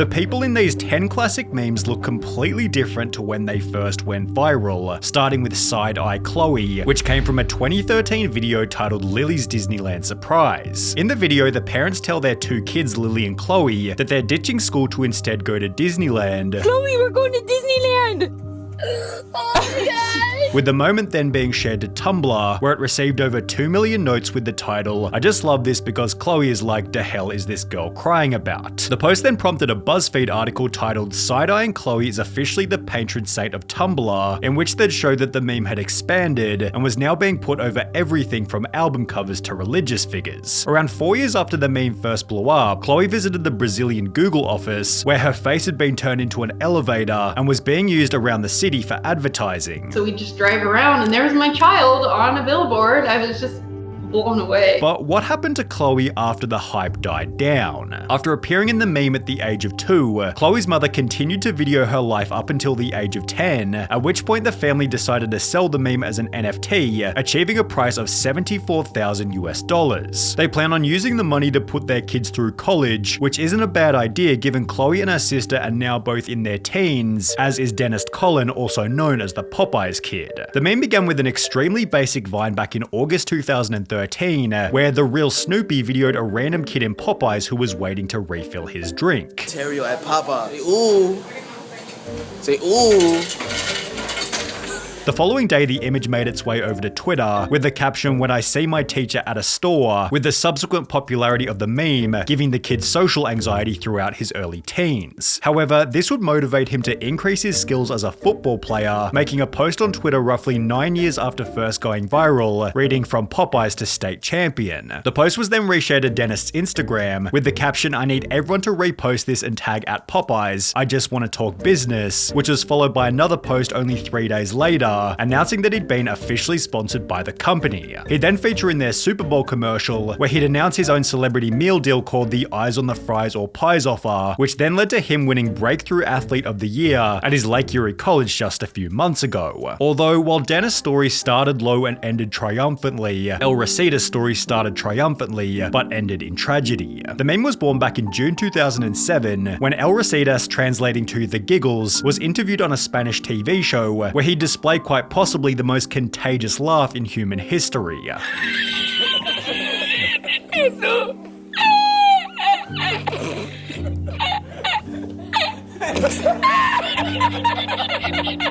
The people in these 10 classic memes look completely different to when they first went viral, starting with Sideeye Chloe, which came from a 2013 video titled Lily's Disneyland Surprise. In the video, the parents tell their two kids, Lily and Chloe, that they're ditching school to instead go to Disneyland. Chloe, we're going to Disneyland! Oh my god! With the moment then being shared to Tumblr, where it received over 2 million notes with the title, "I just love this because Chloe is like, the hell is this girl crying about?" The post then prompted a BuzzFeed article titled "Sideeye and Chloe is officially the patron saint of Tumblr," in which they'd showed that the meme had expanded and was now being put over everything from album covers to religious figures. Around 4 years after the meme first blew up, Chloe visited the Brazilian Google office, where her face had been turned into an elevator and was being used around the city for advertising. So we just drive around and there was my child on a billboard. I was just blown away. But what happened to Chloe after the hype died down? After appearing in the meme at the age of 2, Chloe's mother continued to video her life up until the age of 10, at which point the family decided to sell the meme as an NFT, achieving a price of $74,000 US. They plan on using the money to put their kids through college, which isn't a bad idea given Chloe and her sister are now both in their teens, as is Dennis Collin, also known as the Popeyes Kid. The meme began with an extremely basic vine back in August 2013, where the real Snoopy videoed a random kid in Popeyes who was waiting to refill his drink. Ontario at Popeyes. Ooh. Say ooh. The following day, the image made its way over to Twitter with the caption, "When I see my teacher at a store," with the subsequent popularity of the meme giving the kid social anxiety throughout his early teens. However, this would motivate him to increase his skills as a football player, making a post on Twitter roughly 9 years after first going viral, reading "From Popeyes to state champion." The post was then reshared to Dennis' Instagram with the caption, "I need everyone to repost this and tag at Popeyes. I just want to talk business," which was followed by another post only 3 days later, announcing that he'd been officially sponsored by the company. He'd then feature in their Super Bowl commercial, where he'd announce his own celebrity meal deal called the Eyes on the Fries or Pies offer, which then led to him winning Breakthrough Athlete of the Year at his Lake Erie College just a few months ago. Although, while Dennis' story started low and ended triumphantly, El Recitus' story started triumphantly, but ended in tragedy. The meme was born back in June 2007, when El Recitus, translating to The Giggles, was interviewed on a Spanish TV show, where he displayed quite possibly the most contagious laugh in human history.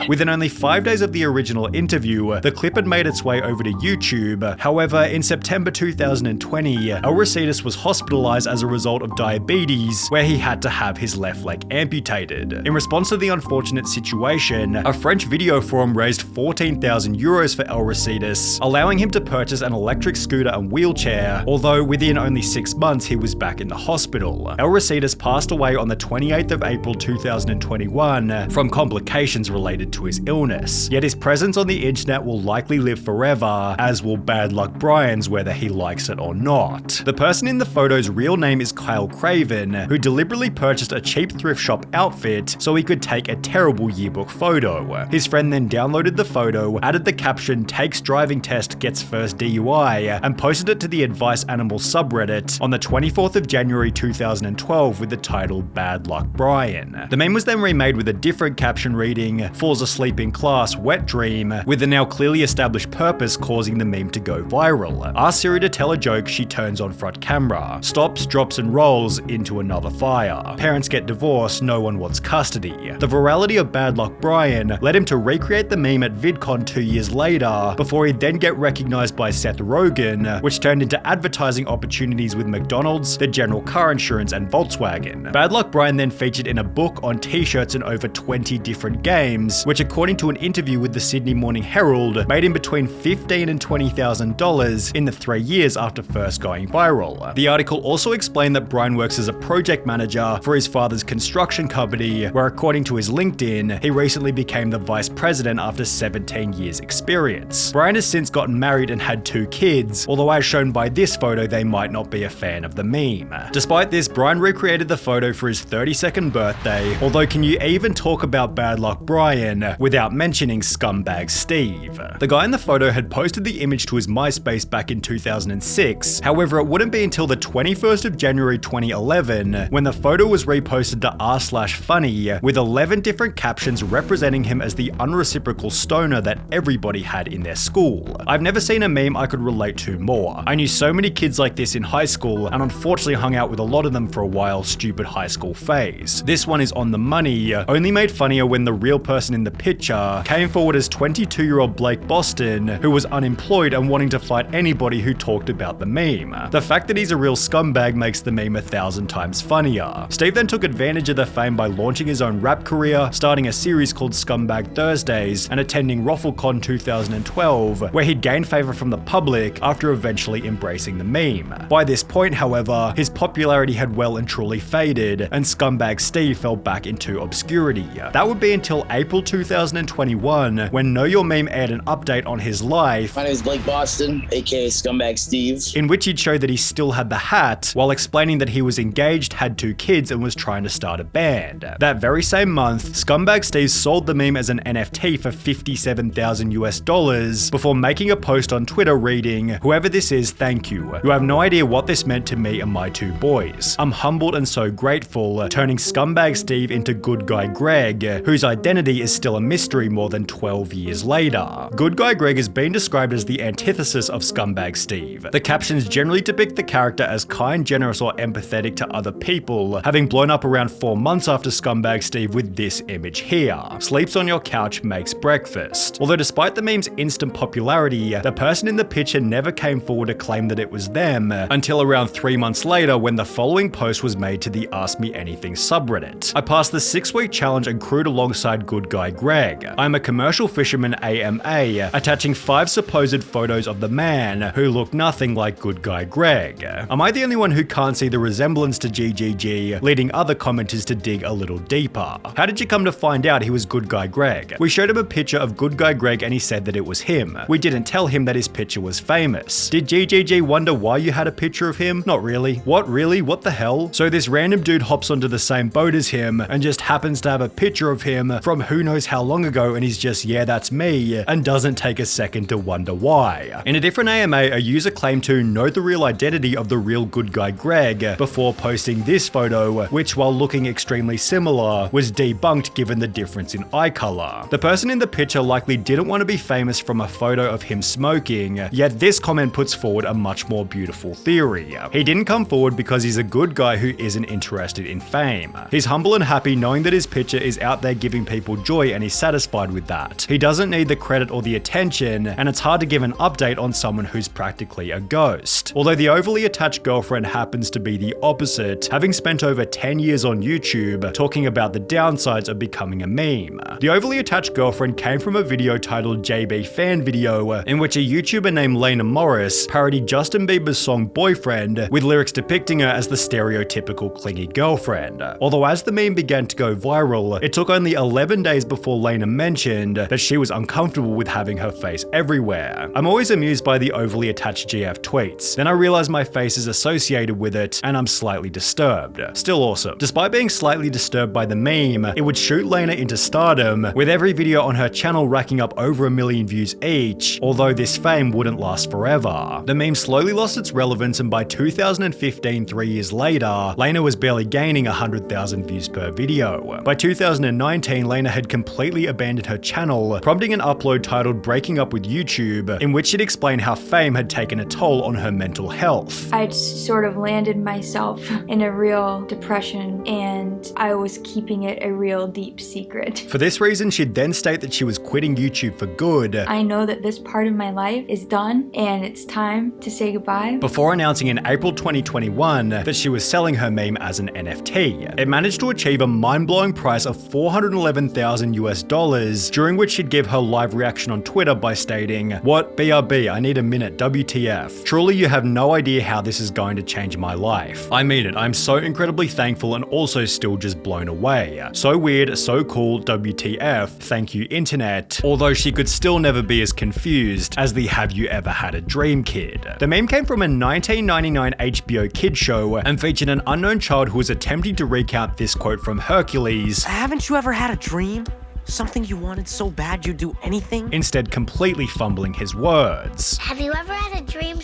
Within only 5 days of the original interview, the clip had made its way over to YouTube. However, in September 2020, El Recitus was hospitalized as a result of diabetes, where he had to have his left leg amputated. In response to the unfortunate situation, a French video forum raised 14,000 euros for El Recitus, allowing him to purchase an electric scooter and wheelchair, although within only 6 months he was back in the hospital. El Recitus passed away on the 28th of April 2021 from complications related to his illness, yet his presence on the internet will likely live forever, as will Bad Luck Brian's, whether he likes it or not. The person in the photo's real name is Kyle Craven, who deliberately purchased a cheap thrift shop outfit so he could take a terrible yearbook photo. His friend then downloaded the photo, added the caption "Takes driving test, gets first DUI," and posted it to the Advice Animal subreddit on the 24th of January 2012 with the title Bad Luck Brian. The meme was then remade with a different caption reading "Falls asleep in class, wet dream," with the now clearly established purpose causing the meme to go viral. Ask Siri to tell a joke, she turns on front camera. Stops, drops and rolls into another fire. Parents get divorced, no one wants custody. The virality of Bad Luck Brian led him to recreate the meme at VidCon 2 years later, before he'd then get recognized by Seth Rogen, which turned into advertising opportunities with McDonald's, the General Car Insurance and Volkswagen. Bad Luck Brian then featured in a book, on t-shirts and over 20 different games, which according to an interview with the Sydney Morning Herald, made him between $15,000 and $20,000 in the 3 years after first going viral. The article also explained that Brian works as a project manager for his father's construction company, where according to his LinkedIn, he recently became the vice president after 17 years experience. Brian has since gotten married and had 2 kids, although as shown by this photo, they might not be a fan of the meme. Despite this, Brian recreated the photo for his 32nd birthday, guy. Although, can you even talk about Bad Luck Brian without mentioning Scumbag Steve? The guy in the photo had posted the image to his MySpace back in 2006. However, it wouldn't be until the 21st of January 2011 when the photo was reposted to r/funny with 11 different captions representing him as the unreciprocal stoner that everybody had in their school. I've never seen a meme I could relate to more. I knew so many kids like this in high school and unfortunately hung out with a lot of them for a while. Stupid high school phase. This one is on the money, only made funnier when the real person in the picture came forward as 22-year-old Blake Boston, who was unemployed and wanting to fight anybody who talked about the meme. The fact that he's a real scumbag makes the meme 1,000 times funnier. Steve then took advantage of the fame by launching his own rap career, starting a series called Scumbag Thursdays and attending RoffleCon 2012, where he'd gained favor from the public after eventually embracing the meme. By this point, however, his popularity had well and truly faded, and Scumbag Steve fell back into obscurity. That would be until April 2021, when Know Your Meme aired an update on his life. My name is Blake Boston, aka Scumbag Steve. In which he'd show that he still had the hat, while explaining that he was engaged, had 2 kids, and was trying to start a band. That very same month, Scumbag Steve sold the meme as an NFT for $57,000 before making a post on Twitter reading, "Whoever this is, thank you. You have no idea what this meant to me and my 2 boys. I'm humbled and so grateful," turning Scumbag Steve into Good Guy Greg, whose identity is still a mystery more than 12 years later. Good Guy Greg has been described as the antithesis of Scumbag Steve. The captions generally depict the character as kind, generous, or empathetic to other people, having blown up around 4 months after Scumbag Steve with this image here. "Sleeps on your couch, makes breakfast." Although despite the meme's instant popularity, the person in the picture never came forward to claim that it was them until around 3 months later when the following post was made to the Ask Me Anything subreddit. "I passed the 6-week challenge and crewed alongside Good Guy Greg. I'm a commercial fisherman AMA, attaching 5 supposed photos of the man who looked nothing like Good Guy Greg. Am I the only one who can't see the resemblance to GGG, leading other commenters to dig a little deeper? How did you come to find out he was Good Guy Greg? We showed him a picture of Good Guy Greg and he said that it was him. We didn't tell him that his picture was famous. Did GGG wonder why you had a picture of him? Not really. What, really? What the hell? So this random dude hops onto the same boat as him and just happens to have a picture of him from who knows how long ago, and he's just, yeah, that's me, and doesn't take a second to wonder why." In a different AMA, a user claimed to know the real identity of the real Good Guy Greg before posting this photo, which, while looking extremely similar, was debunked given the difference in eye color. The person in the picture likely didn't want to be famous from a photo of him smoking, yet this comment puts forward a much more beautiful theory. He didn't come forward because he's a good guy who isn't interested in fame. He's humble and happy knowing that his picture is out there giving people joy, and he's satisfied with that. He doesn't need the credit or the attention, and it's hard to give an update on someone who's practically a ghost. Although the overly attached girlfriend happens to be the opposite, having spent over 10 years on YouTube talking about the downsides of becoming a meme. The overly attached girlfriend came from a video titled JB Fan Video, in which a YouTuber named Lena Morris parodied Justin Bieber's song Boyfriend with lyrics depicting her as the stereotypical clingy girlfriend. Although as the meme began to go viral, it took only 11 days before Lena mentioned that she was uncomfortable with having her face everywhere. I'm always amused by the overly attached GF tweets. Then I realize my face is associated with it and I'm slightly disturbed. Still awesome. Despite being slightly disturbed by the meme, it would shoot Lena into stardom, with every video on her channel racking up over 1 million views each, although this fame wouldn't last forever. The meme slowly lost its relevance, and by 2015, 3 years later, Lena was barely gaining 100,000 views per video. By 2019, Lena had completely abandoned her channel, prompting an upload titled Breaking Up with YouTube, in which she'd explained how fame had taken a toll on her mental health. I'd sort of landed myself in a real depression, and I was keeping it a real deep secret. For this reason, she'd then state that she was quitting YouTube for good. I know that this part of my life is done, and it's time to say goodbye. Before announcing in April 2021 that she was selling her meme as an NFT. It managed to achieve a mind-blowing price of $411,000, during which she'd give her live reaction on Twitter by stating, "What? BRB, I need a minute, WTF. Truly, you have no idea how this is going to change my life. I mean it, I'm so incredibly thankful and also still just blown away. So weird, so cool, WTF, thank you internet." Although she could still never be as confused as the Have You Ever Had a Dream kid. The meme came from a 1999 HBO kid show and featured an unknown child who was attempting to recount this quote note from Hercules, haven't you ever had a dream? Something you wanted so bad you'd do anything? instead completely fumbling his words. Have you ever had a dream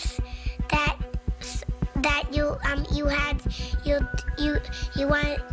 that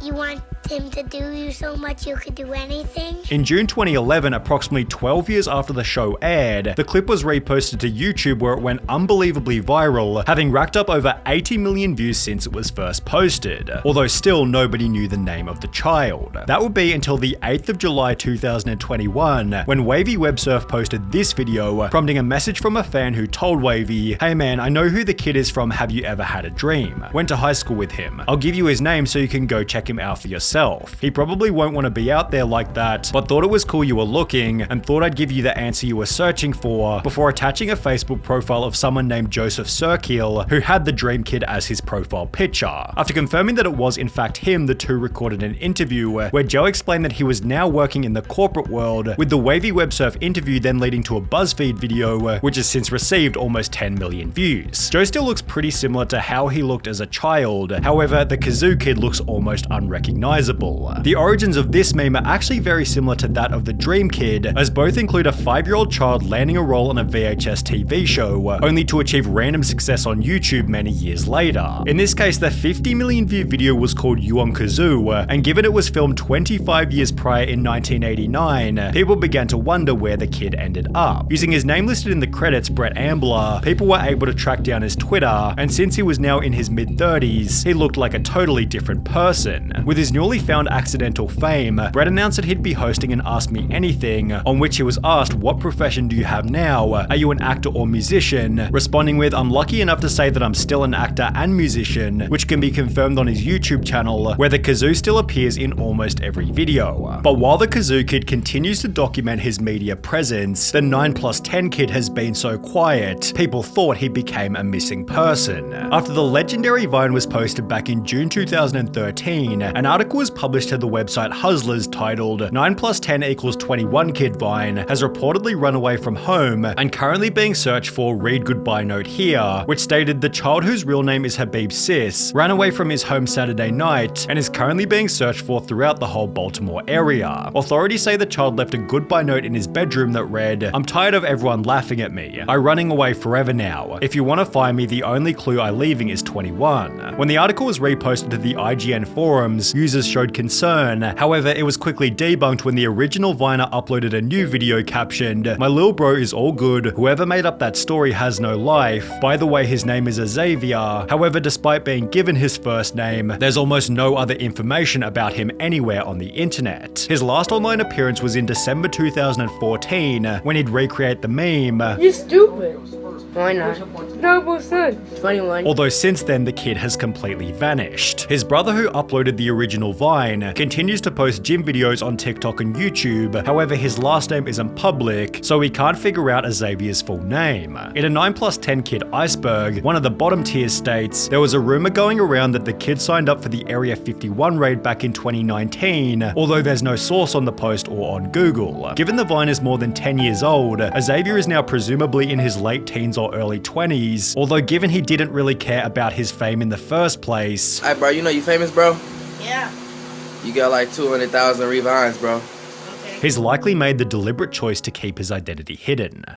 you want him to do you so much you could do anything? In June 2011, approximately 12 years after the show aired, the clip was reposted to YouTube where it went unbelievably viral, having racked up over 80 million views since it was first posted, although still nobody knew the name of the child. That would be until the 8th of July 2021, when Wavy Websurf posted this video, prompting a message from a fan who told Wavy, "Hey man, I know who the kid is from Have You Ever Had a Dream? Went to high school with him. I'll give you his name so you can go check him out for yourself. He probably won't want to be out there like that, but thought it was cool you were looking and thought I'd give you the answer you were searching for," before attaching a Facebook profile of someone named Joseph Serkiel, who had the Dream Kid as his profile picture. After confirming that it was in fact him, the two recorded an interview where Joe explained that he was now working in the corporate world, with the Wavy Websurf interview then leading to a BuzzFeed video, which has since received almost 10 million views. Joe still looks pretty similar to how he looked as a child, however, the Kazoo Kid looks almost unrecognizable. The origins of this meme are actually very similar to that of the Dream Kid, as both include a 5-year-old child landing a role on a VHS TV show, only to achieve random success on YouTube many years later. In this case, the 50 million view video was called You on Kazoo, and given it was filmed 25 years prior in 1989, people began to wonder where the kid ended up. Using his name listed in the credits, Brett Ambler, people were able to track down his Twitter, and since he was now in his mid-30s, he looked like a totally different person. With his newly found accidental fame, Brett announced that he'd be hosting an Ask Me Anything, on which he was asked, "What profession do you have now? Are you an actor or musician?" Responding with, "I'm lucky enough to say that I'm still an actor and musician," which can be confirmed on his YouTube channel, where the Kazoo still appears in almost every video. But while the Kazoo Kid continues to document his media presence, the 9+10 Kid has been so quiet, people thought he became a missing person. After the legendary Vine was posted back in June 2013, an article was published to the website Hustlers titled 9+10 equals 21 Kid Vine has reportedly run away from home and currently being searched for, read goodbye note here, which stated the child whose real name is Habib Sis ran away from his home Saturday night and is currently being searched for throughout the whole Baltimore area. Authorities say the child left a goodbye note in his bedroom that read, "I'm tired of everyone laughing at me. I'm running away forever now. If you want to find me, the only clue I'm leaving is 21. When the article was reposted to the IGN forums, users showed concern. However, it was quickly debunked when the original Viner uploaded a new video captioned, "My lil bro is all good. Whoever made up that story has no life. By the way, his name is Xavier. However, despite being given his first name, there's almost no other information about him anywhere on the internet." His last online appearance was in December 2014, when he'd recreate the meme, You stupid. Why not? No, son. 21. although since then the kid has completely vanished. His brother, who uploaded the original Vine, continues to post gym videos on TikTok and YouTube, however his last name isn't public, so we can't figure out Xavier's full name. In a 9+10 Kid iceberg, one of the bottom tier states, there was a rumor going around that the kid signed up for the Area 51 raid back in 2019, although there's no source on the post or on Google. Given the Vine is more than 10 years old, Xavier is now presumably in his late teens or early 20s, although given he didn't really care about his fame in the first place. Alright, bro, you know you famous, bro? Yeah. You got like 200,000 revines, bro. He's likely made the deliberate choice to keep his identity hidden.